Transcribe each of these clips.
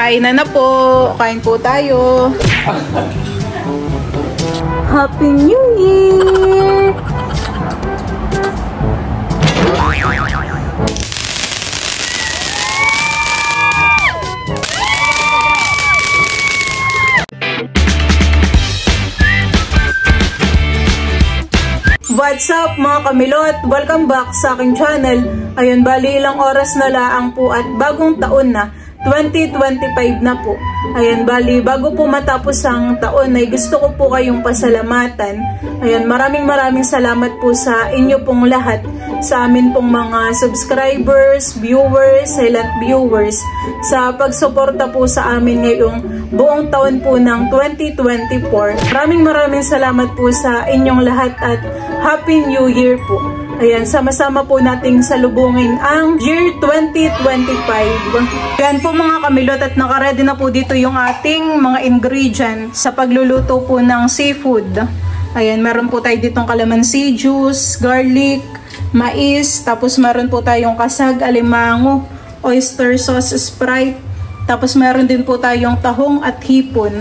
Kainan na po. Kain po tayo. Happy New Year! What's up mga kamilot? Welcome back sa aking channel. Ayun, bali ilang oras na laang po at bagong taon na, 2025 na po. Ayun, bali bago po matapos ang taon ay gusto ko po kayong pasalamatan. Ayun, maraming salamat po sa inyo pong lahat, sa amin pong mga subscribers, viewers, silent viewers, sa pagsuporta po sa amin ngayong buong taon po ng 2024. Maraming salamat po sa inyong lahat at Happy New Year po. Ayan, sama-sama po nating salubungin ang year 2025. Ayan po mga kamilot at nakaready na po dito yung ating mga ingredients sa pagluluto po ng seafood. Ayan, meron po tayo ditong calamansi juice, garlic, mais, tapos meron po tayong kasag, alimango, oyster sauce, Sprite, tapos meron din po tayong tahong at hipon.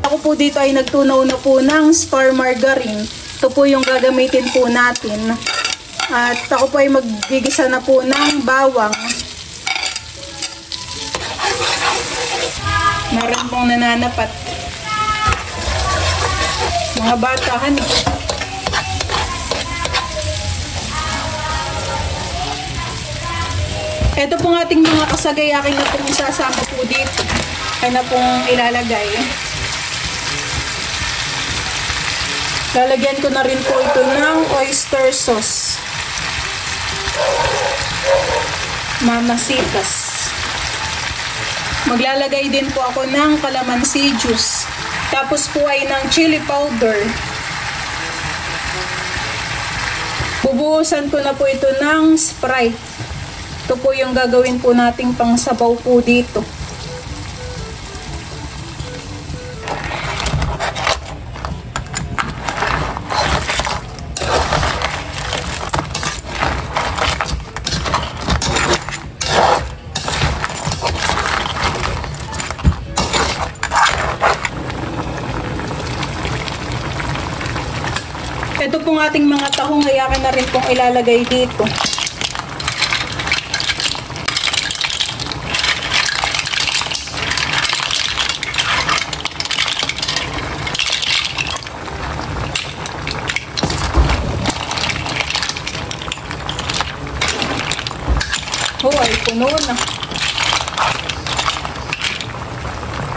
Ako po dito ay nagtunaw na po ng star margarine. Ito po yung gagamitin po natin. At ako po ay maggigisa na po ng bawang. Meron pong nananapat. Mga batahan eh. Ito pong ating mga kasagay, akin na pong isasama po dito. Kaya na pong ilalagay. Lalagyan ko na rin po ito ng oyster sauce. Mamasitas. Maglalagay din po ako ng calamansi juice. Tapos po ay ng chili powder. Bubuhusan ko na po ito ng Sprite. Ito po yung gagawin po nating pangsabaw po dito. Ito pong ating mga tahong ay akin na rin pong ilalagay dito. Oh, ay puno na.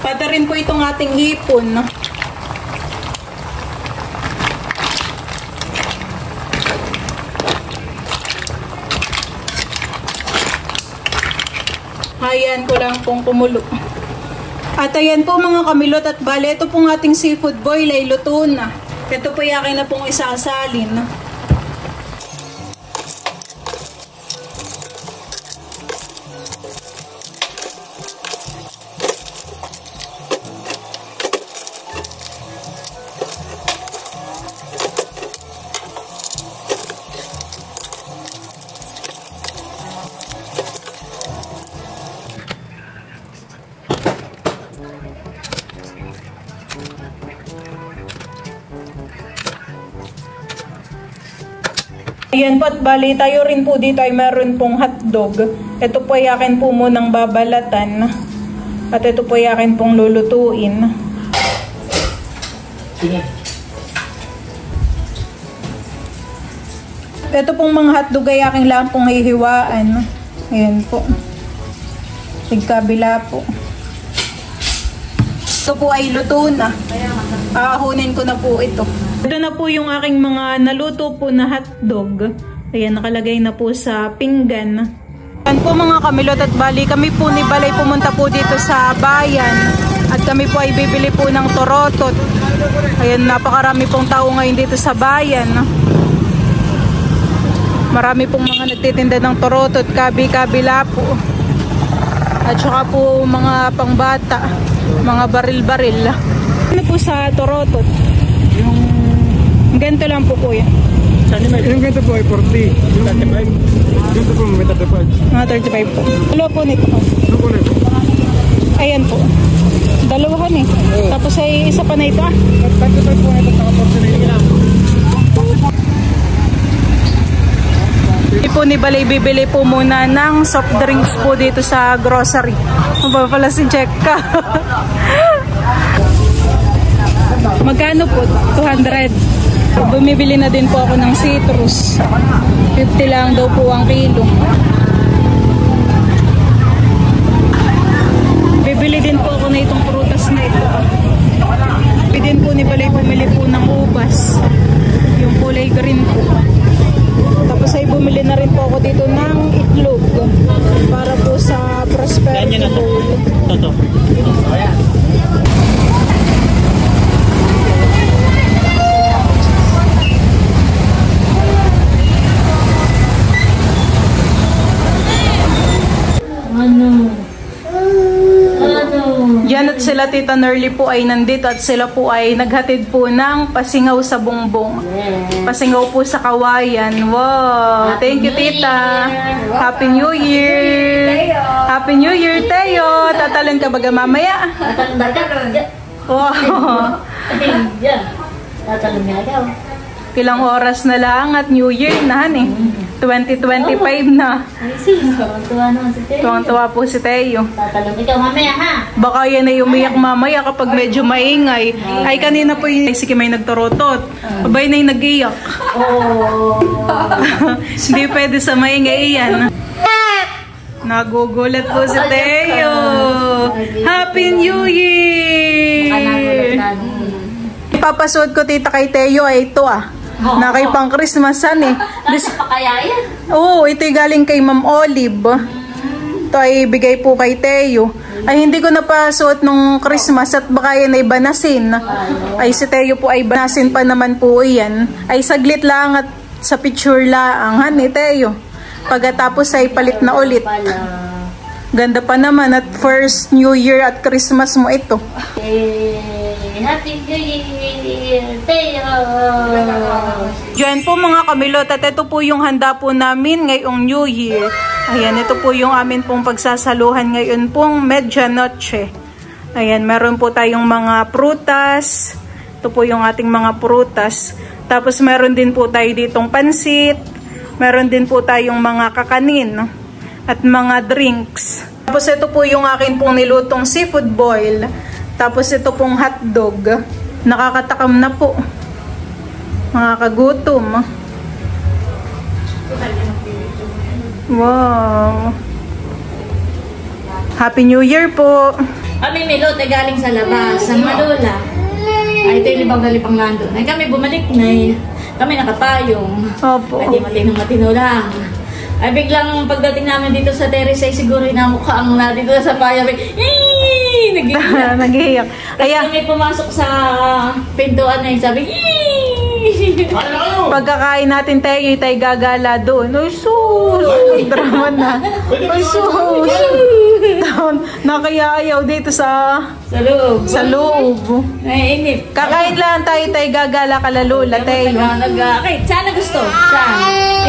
Pata rin po itong ating hipon. Ayan ko lang pong kumulo. At ayan po mga kamilot at bale, ito pong ating seafood boil ay luto na. Ito po yakin na pong isasalin. Ayan po at bali tayo rin po dito ay meron pong hotdog. Ito po ay akin po munang babalatan. At ito po ay akin pong lulutuin. Ito pong mga hotdog ay aking lang pong hihiwaan. Ayan po. Tigkabila po. Ito po ay luto na. Aahunin ko na po ito. Ito na po yung aking mga naluto po na hotdog. Ayan, nakalagay na po sa pinggan. Ayan po mga kamilot at bali, kami po ni Balay pumunta po dito sa bayan. At kami po ay bibili po ng torotot. Ayan, napakarami pong tao ngayon dito sa bayan. Marami pong mga nagtitinda ng torotot, kabi-kabila po. At saka po mga pangbata, mga baril-baril. Ano po sa torotot? Yung ganito lang po kuya. Yung ganito po ay 40. Yung 35. Ganito po may 35. Mga 35 po. Ano po nito? Ano po nito? Ayan po. Dalawahan eh. Tapos ay isa pa na ito ah. 35 po ito sa 14 lang. Hindi po ni Balay bibili po muna ng soft drinks po dito sa grocery. Maba pala si Jekka. Magkano po? 200. Bumibili na din po ako ng citrus. 50 lang daw po ang kilo. Bibili din po ako na itong prutas na ito. Bibili din po ni Balay bumili po ng ubas. Yung kulay green po. Tapos ay bumili na rin po ako dito ng itlog. Para po sa prosperity bowl. Toto. Yan at sila Tita Nerly po ay nandito at sila po ay naghatid po ng pasingaw sa bongbong. Pasingaw po sa kawayan. Wow! Thank you Tita! Happy New Year! Happy New Year Teo! Tatalon ka baga mamaya? Wow! Tatalon nga daw. Ilang oras na lang at New Year na han eh. 2025 na. Tuwa naman si Teo. Tuwang-tuwa po si Teo. Tatalon ikaw mamaya ha. Baka yan ay umiyak mamaya kapag medyo maingay. Ay kanina po yung sige may nagturotot. Abay na yung nag-iyak. Oh. Hindi pwede sa maingay yan. Nagugulat po si Teo. Happy New Year! Ipapasuot ko tita kay Teo ay ito ah. Na kay pang Christmasan eh. Pa kaya yan? Oo, ito'y galing kay Ma'am Olive. Ito ay bigay po kay Teo. Ay hindi ko napasuot nung Christmas at baka yan ay banasin. Ay si Teo po ay banasin pa naman po yan. Ay saglit lang at sa picture lang. Hani Teo. Pagkatapos ay palit na ulit. Ganda pa naman at first New Year at Christmas mo ito. Happy New Year, Teo! Diyan po mga kamilot at ito po yung handa po namin ngayong New Year. Ayan, ito po yung amin pong pagsasaluhan ngayon pong medianoche. Ayan, meron po tayong mga prutas. Ito po yung ating mga prutas. Tapos meron din po tayo ditong pansit. Meron din po tayong mga kakanin at mga drinks. Tapos ito po yung akin pong nilutong seafood boil. Tapos ito pong hotdog. Nakakatakam na po. Mga kagutom. Wow. Happy New Year po. Kami Milot ay galing sa labas, sa Manila. Ay ito yung libang-galipang nandun. Ay kami bumalik na eh. Kami nakapayong. Opo. Ay di matino lang. Ay biglang pagdating namin dito sa terrace ay siguro inamukha ang na dito sa paya. Nag-iiyak. Nag-iiyak. Kaya may pumasok sa pintuan na sabi, pagkakain natin tayo, tayo gagala doon. Ay sus! Drama na. Ay sus! Nakayayaw dito sa loob. Sa loob. Naiinip. Kakain lang tayo, tayo gagala kalalula tayo. Sana gusto.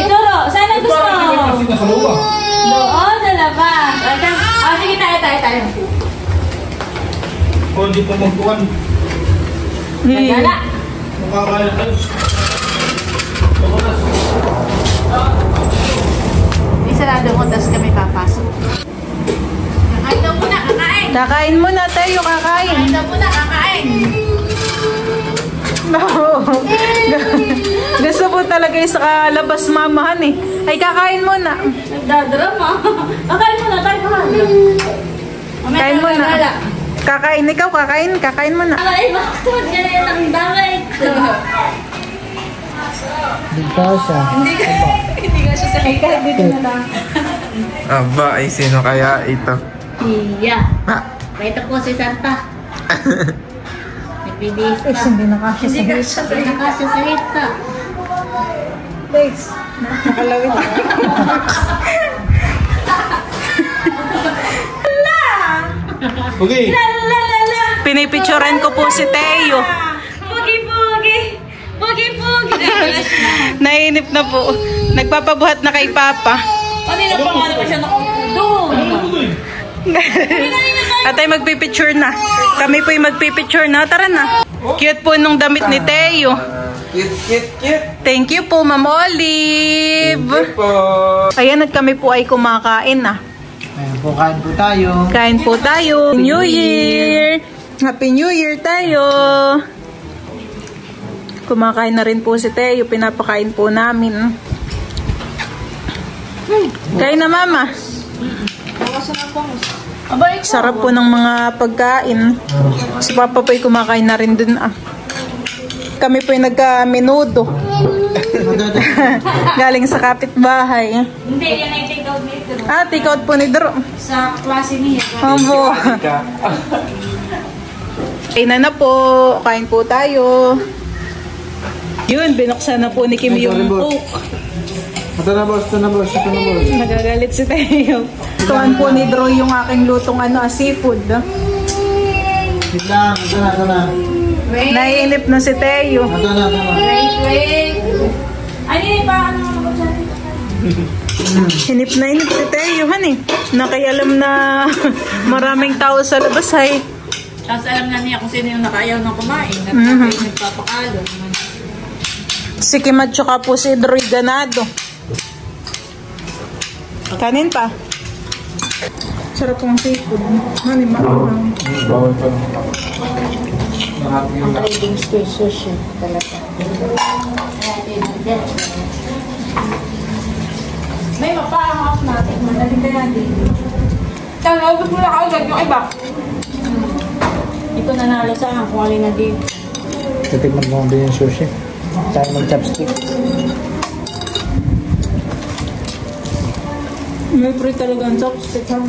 Ituro, sana gusto. Doon, sa labas. Sige, tayo. Hindi po magkuhan. Gala. Makakain tayo. Isarado mo, tapos kami papasok. Kakain daw muna, kakain. Kakain muna tayo, kakain. Kakain daw muna, kakain. Gusto po talaga yung sa labas mamahan eh. Ay, kakain muna. Nagdadrama. Kakain muna, tayo kahan. Kain muna. Kakain ikaw, kakain mo na. Ay, bakit ganyan ang damay? Hindi ka siya sa kahit dito na lang. Aba, ay sino kaya ito? Iya. Ito po si Santa. Nagbibihis pa. Hindi nakasya sa hita. Hindi nakasya sa hita. Thanks. Nakalawin. Okay. Pinipicturean ko po si Teo. Pugi-pugi. Nainip na po. Nagpapabuhat na kay Papa. Kanina pa nga naman siya nakapudo. Atay magpipicture na. Kami po yung magpipicture na. Tara na. Cute po nung damit ni Teo. Cute. Thank you po, Ma'am Olive. Thank you po. Ayan, at kami po ay kumakain na. Ayan po, kain po tayo. Kain po tayo. New Year! Happy New Year tayo! Kumakain na rin po si Teo. Pinapakain po namin. Kain na, Mama. Sarap po ng mga pagkain. Si Papa po ay kumakain na rin dun. Kami po ay nagka-menudo. Galing sa kapitbahay. Hindi, yan ay take out ni Dro. Take out po ni Dro. Sa klase niya. Opo. Kain na po. Kain po tayo. Yun, binuksan na po ni Kim yung coke. Ito na boss. Nagagalit si Teo. Tuwan po ni Dro yung aking lutong seafood. Wait lang, ito na. Naiinip na si Teo. Ito na. Wait. Ano yun pa? Ano ko dyan? Hinip na inip si Teo, honey. Nakialam na maraming tao sa labas, hay. Tapos alam na niya kung sino yung nakaayaw na kumain. At nagpapakalo. Si Kim at saka po si Droy ganado. Kanin pa. Sarap pong seafood. Honey, maanghang. Bawal pa lang. Ang cravings ko yung sushi. Talaga. May maparang off natin. Manaling kaya dito. Tanawag mo na kaagad yung iba. Ito nanalo sa akin kung alin na dito. Titignan mo din yung sushi. Tayo mag-chopstick. May free talaga ang chopstick, ha?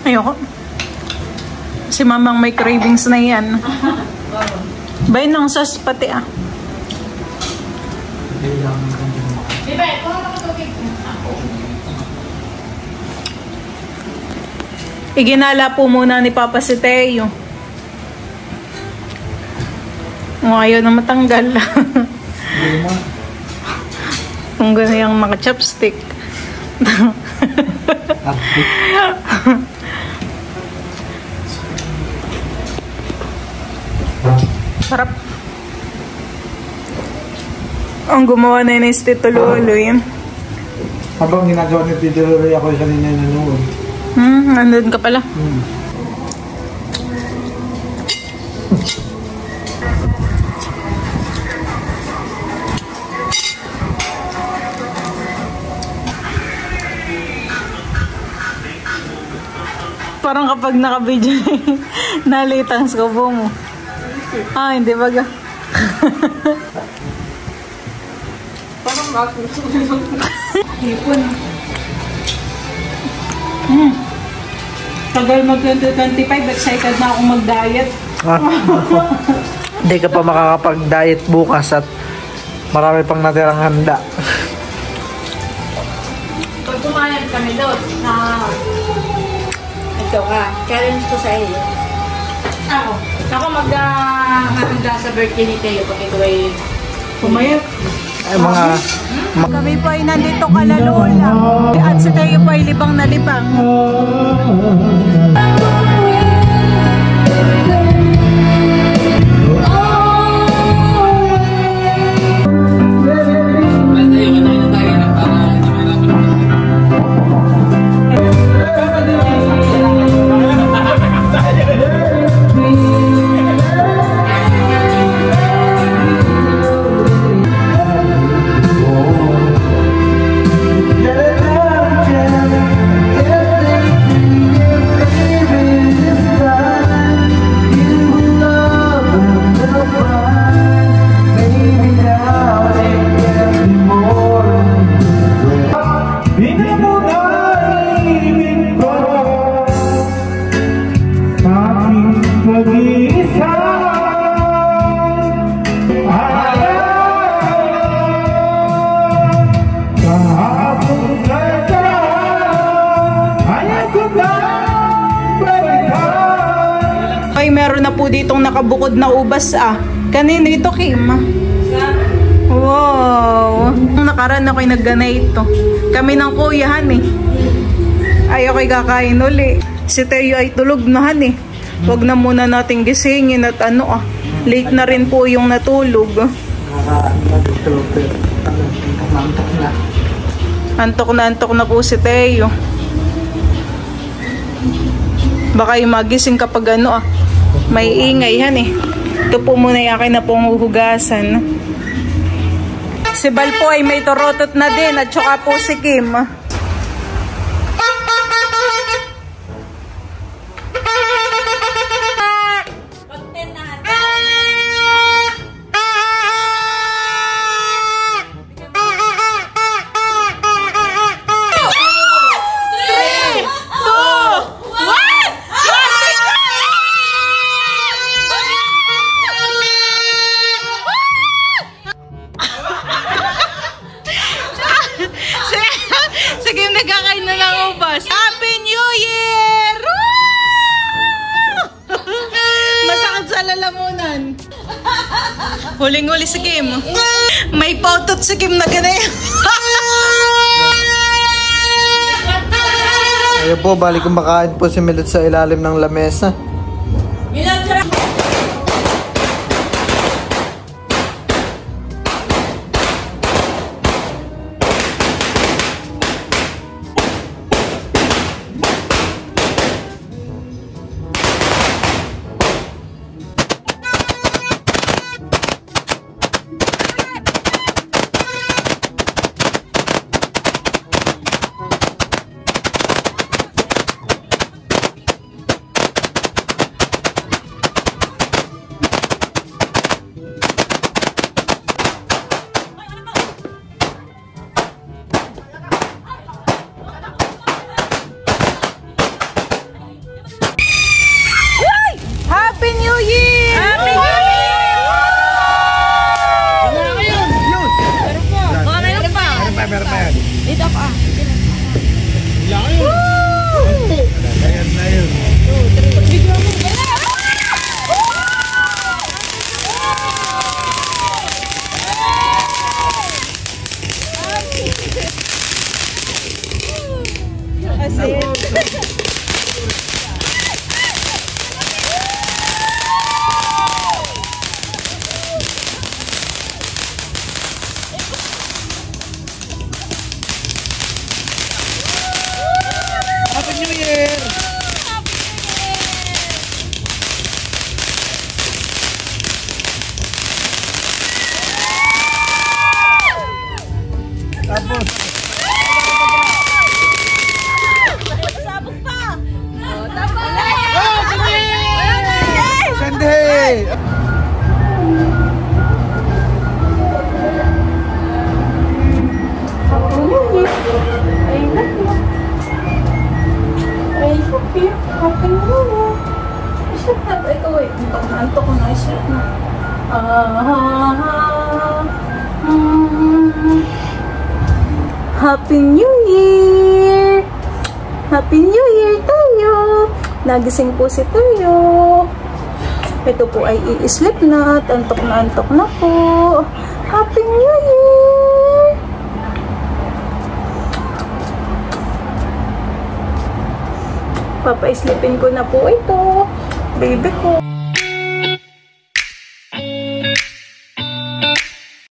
Ayoko. Si Mamang may cravings na yan. Bay ng sauce pati, Diba, ito na matubig. Iginala po muna ni Papa si Teo. Ayaw na matanggal. Kung gano'n yung mga chopstick. Sarap. Ang gumawa na yun is Tito Lolo yun. Habang ginagawa ni Tito Lolo, ako yung kanina nanonood. Nandun ka pala. Parang kapag naka-video nalitang skobo mo. Hindi baga. Parang masusunod. Hipon. Tagal mag-2025, excited na akong mag-diet. Hindi ka pa makakapag-diet bukas at marami pang natirang handa. Pag kumayag kami doon, ito ka, challenge ko sa iyo. Ako mag-handa sa birthday ni Teo pag ito ay Pumayat. Ay, mga... Kami po ay nandito kalalola. At si Teo po ay libang na libang. Ay, meron na po ditong nakabukod na ubas Kanino ito, Kim? Wow! Nakaraan ako'y nagganito. Kami ng kuyahan eh. Ay, ako'y kakain uli. Si Teo ay tulog na han eh. Huwag na muna nating gisingin at late na rin po yung natulog. Antok na po si Teo. Baka yung magising kapag may ingay han eh. Ito po muna yung akin na pong huhugasan. Si Bal po ay may torotot na din at saka po si Kim. Sige, nagkakain na ng ubas. Happy New Year! Masakit sa lalamunan. Huling-huli si Kim. May pautot si Kim na ganyan. Ayun po, balik kumakain po si Milot sa ilalim ng lamesa. Dito ako Happy New Year! Tapos sabog pa. Sunday! Happy New Year. Isip na ba ito eh? Antok ko na isip na. Happy New Year! Happy New Year tayo! Nagising po si Tayo. Ito po ay i-sleep na at antok na po. Happy New Year! Papa-sleepin ko na po ito. Baby ko.